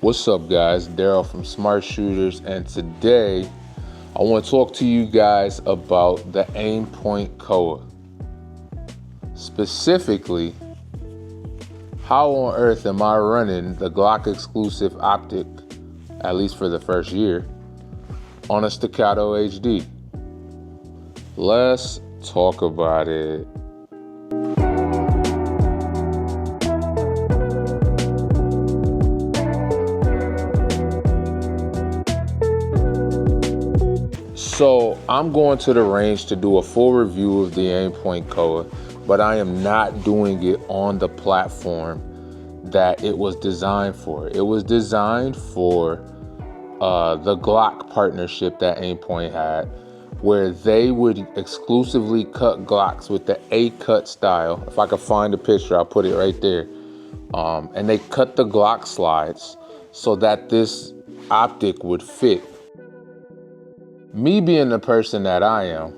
What's up, guys? Daryl from Smart Shooters, and today I want to talk to you guys about the Aimpoint COA. Specifically, how on earth am I running the Glock exclusive optic, at least for the first year, on a Staccato HD? Let's talk about it. So I'm going to the range to do a full review of the Aimpoint COA, but I am not doing it on the platform that it was designed for. It was designed for the Glock partnership that Aimpoint had, where they would exclusively cut Glocks with the A-cut style. If I could find a picture, I'll put it right there. And they cut the Glock slides so that this optic would fit. Me being the person that I am,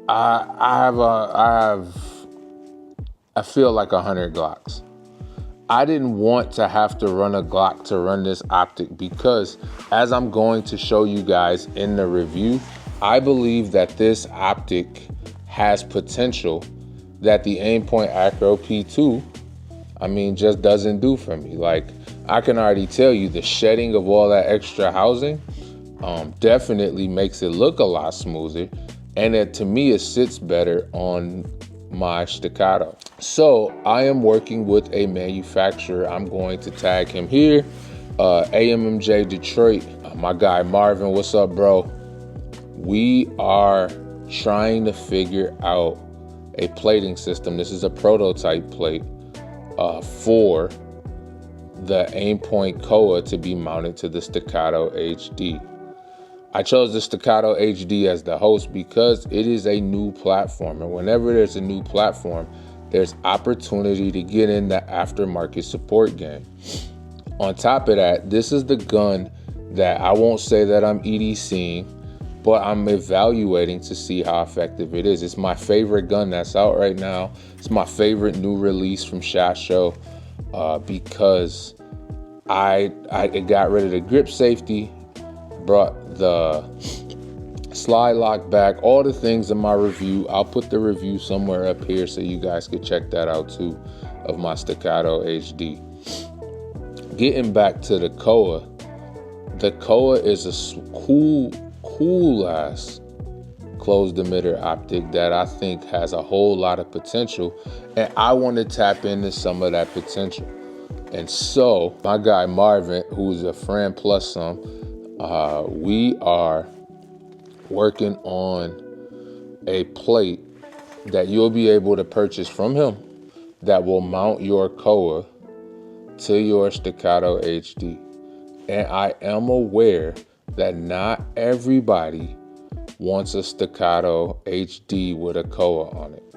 I feel like 100 Glocks. I didn't want to have to run a Glock to run this optic because, as I'm going to show you guys in the review, I believe that this optic has potential that the Aimpoint Acro P2, just doesn't do for me. Like, I can already tell you the shedding of all that extra housing definitely makes it look a lot smoother, and to me it sits better on my Staccato. So I am working with a manufacturer. I'm going to tag him here, AMMJ Detroit. My guy Marvin, what's up, bro? We are trying to figure out a plating system. This is a prototype plate for the Aimpoint COA to be mounted to the Staccato HD. I chose the Staccato HD as the host because it is a new platform. And whenever there's a new platform, there's opportunity to get in the aftermarket support game. On top of that, this is the gun that I won't say that I'm EDCing, but I'm evaluating to see how effective it is. It's my favorite gun that's out right now. It's my favorite new release from SHOT Show because it got rid of the grip safety, brought the slide lock back, all the things in my review. I'll put the review somewhere up here so you guys could check that out too, of my Staccato HD. Getting back to the COA is a cool ass closed emitter optic that I think has a whole lot of potential, and I want to tap into some of that potential. And so my guy Marvin, who's a friend plus some, we are working on a plate that you'll be able to purchase from him that will mount your COA to your Staccato HD. And I am aware that not everybody wants a Staccato HD with a COA on it,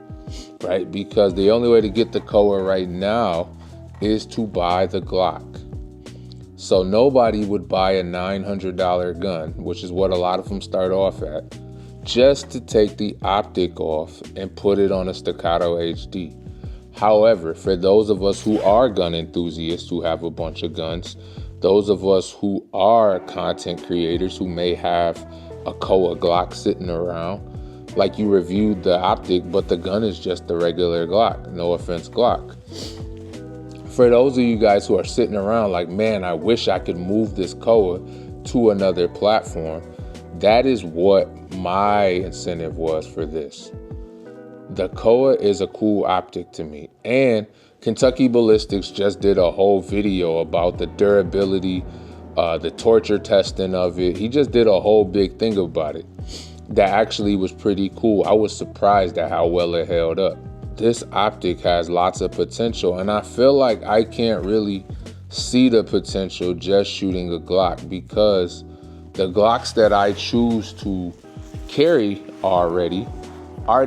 right? Because the only way to get the COA right now is to buy the Glock. So nobody would buy a $900 gun, which is what a lot of them start off at, just to take the optic off and put it on a Staccato HD. However, for those of us who are gun enthusiasts, who have a bunch of guns, those of us who are content creators who may have a COA Glock sitting around, like you reviewed the optic, but the gun is just the regular Glock, no offense Glock. For those of you guys who are sitting around like, man, I wish I could move this COA to another platform, that is what my incentive was for this. The COA is a cool optic to me. And Kentucky Ballistics just did a whole video about the durability, the torture testing of it. He just did a whole big thing about it. That actually was pretty cool. I was surprised at how well it held up. This optic has lots of potential, and I feel like I can't really see the potential just shooting a Glock, because the Glocks that I choose to carry already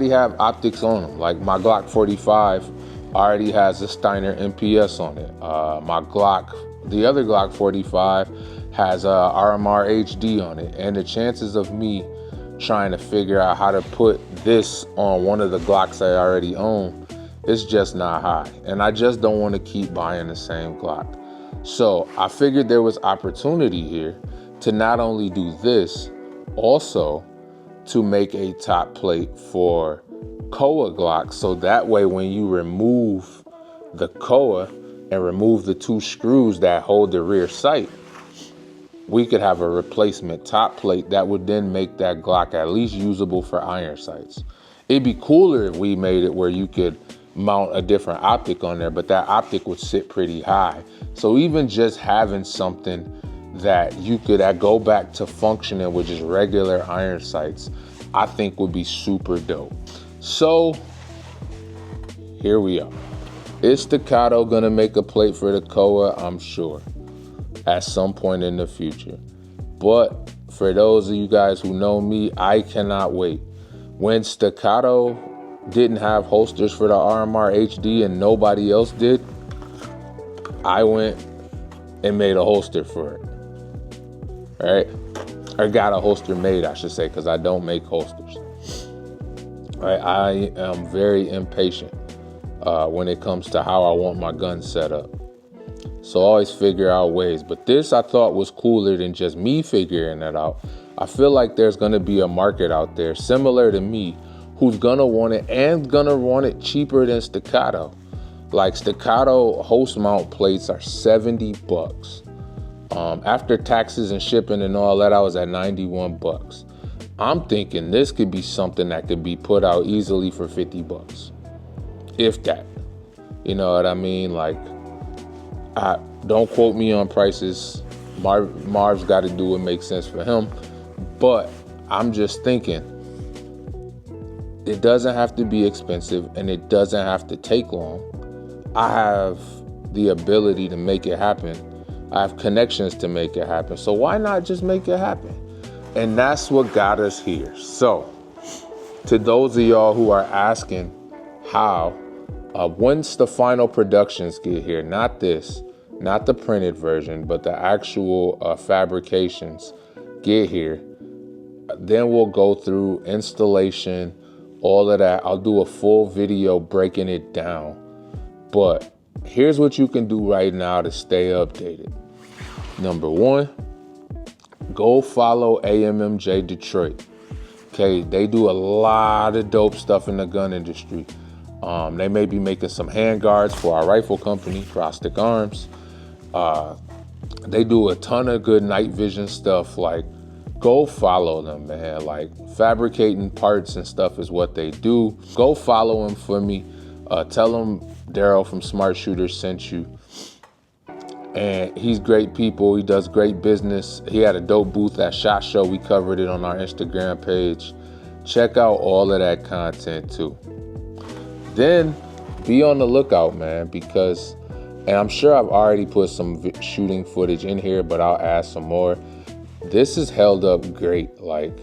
have optics on them. Like my Glock 45 already has a Steiner MPS on it. The other Glock 45 has a RMR HD on it, and the chances of me trying to figure out how to put this on one of the Glocks I already own, it's just not high. And I just don't want to keep buying the same Glock. So I figured there was opportunity here to not only do this, also to make a top plate for COA Glocks. So that way, when you remove the COA and remove the 2 screws that hold the rear sight, we could have a replacement top plate that would then make that Glock at least usable for iron sights. It'd be cooler if we made it where you could mount a different optic on there, but that optic would sit pretty high. So even just having something that you could go back to functioning with just regular iron sights, I think would be super dope. So here we are. Is Staccato gonna make a plate for the COA? I'm sure, at some point in the future. But for those of you guys who know me, I cannot wait. When Staccato didn't have holsters for the RMR HD and nobody else did, I went and made a holster for it. All right, or got a holster made, I should say, because I don't make holsters. All right, I am very impatient when it comes to how I want my gun set up. So I always figure out ways. But this I thought was cooler than just me figuring it out. I feel like there's going to be a market out there similar to me who's going to want it and going to want it cheaper than Staccato. Like Staccato host mount plates are $70. After taxes and shipping and all that, I was at $91. I'm thinking this could be something that could be put out easily for $50. If that. You know what I mean? Like, don't quote me on prices. Marv's got to do what makes sense for him. But I'm just thinking, it doesn't have to be expensive and it doesn't have to take long. I have the ability to make it happen. I have connections to make it happen. So why not just make it happen? And that's what got us here. So to those of y'all who are asking how, once the final productions get here, not this, not the printed version, but the actual fabrications get here, then we'll go through installation, all of that. I'll do a full video breaking it down. But here's what you can do right now to stay updated. Number 1, go follow AMMJ Detroit. Okay, they do a lot of dope stuff in the gun industry. They may be making some handguards for our rifle company, Prostic Arms. They do a ton of good night vision stuff. Like, go follow them, man. Like, fabricating parts and stuff is what they do. Go follow them for me. Tell them Daryl from Smart Shooters sent you. And he's great people. He does great business. He had a dope booth at SHOT Show. We covered it on our Instagram page. Check out all of that content too. Then be on the lookout, man, because, and I'm sure I've already put some shooting footage in here, but I'll add some more. This is held up great. Like,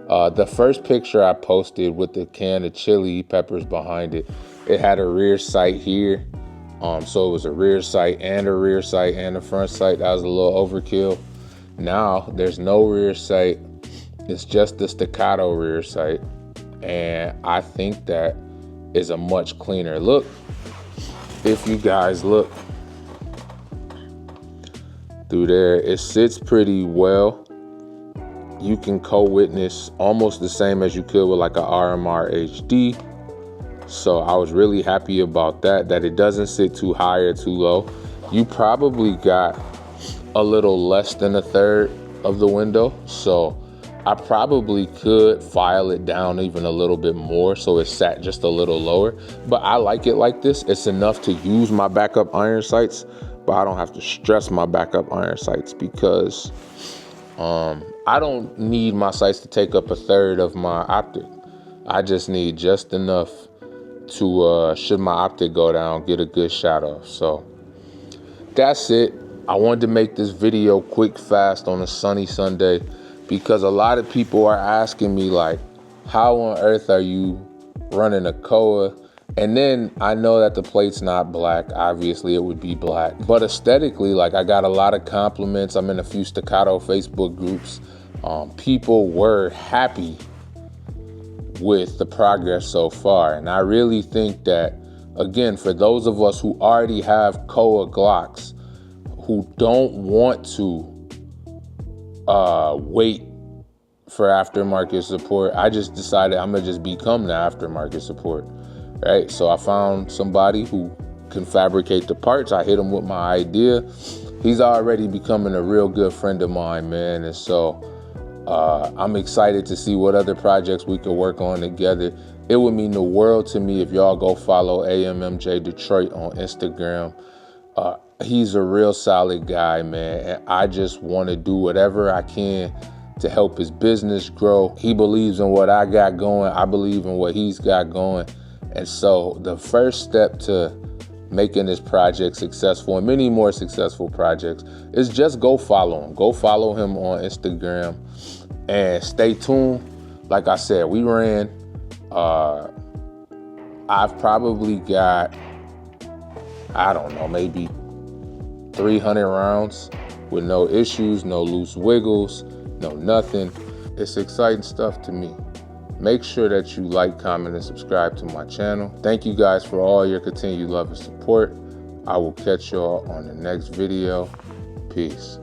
the first picture I posted with the can of chili peppers behind it, it had a rear sight here. So it was a rear sight and a rear sight and a front sight. That was a little overkill. Now there's no rear sight. It's just the Staccato rear sight. And I think that is a much cleaner look. If you guys look through there, it sits pretty well. You can co-witness almost the same as you could with like a RMR HD. So I was really happy about that it doesn't sit too high or too low. You probably got a little less than a third of the window. So I probably could file it down even a little bit more so it sat just a little lower. But I like it like this. It's enough to use my backup iron sights, but I don't have to stress my backup iron sights because I don't need my sights to take up a third of my optic. I just need just enough to, should my optic go down, get a good shot off. So that's it. I wanted to make this video quick, fast on a sunny Sunday because a lot of people are asking me like, how on earth are you running a COA? And then I know that the plate's not black. Obviously it would be black, but aesthetically, like, I got a lot of compliments. I'm in a few Staccato Facebook groups. People were happy with the progress so far. And I really think that, again, for those of us who already have COA Glocks, who don't want to wait for aftermarket support, I just decided I'm gonna just become the aftermarket support, right? So I found somebody who can fabricate the parts. I hit him with my idea. He's already becoming a real good friend of mine, man. And so I'm excited to see what other projects we could work on together. It would mean the world to me if y'all go follow AMMJ Detroit on Instagram. He's a real solid guy, man. And I just want to do whatever I can to help his business grow. He believes in what I got going. I believe in what he's got going. And so the first step to making this project successful and many more successful projects is just go follow him. Go follow him on Instagram and stay tuned. Like I said, we ran, I've probably got, I don't know, maybe 300 rounds with no issues, no loose wiggles, no nothing. It's exciting stuff to me. Make sure that you like, comment, and subscribe to my channel. Thank you guys for all your continued love and support. I will catch y'all on the next video. Peace.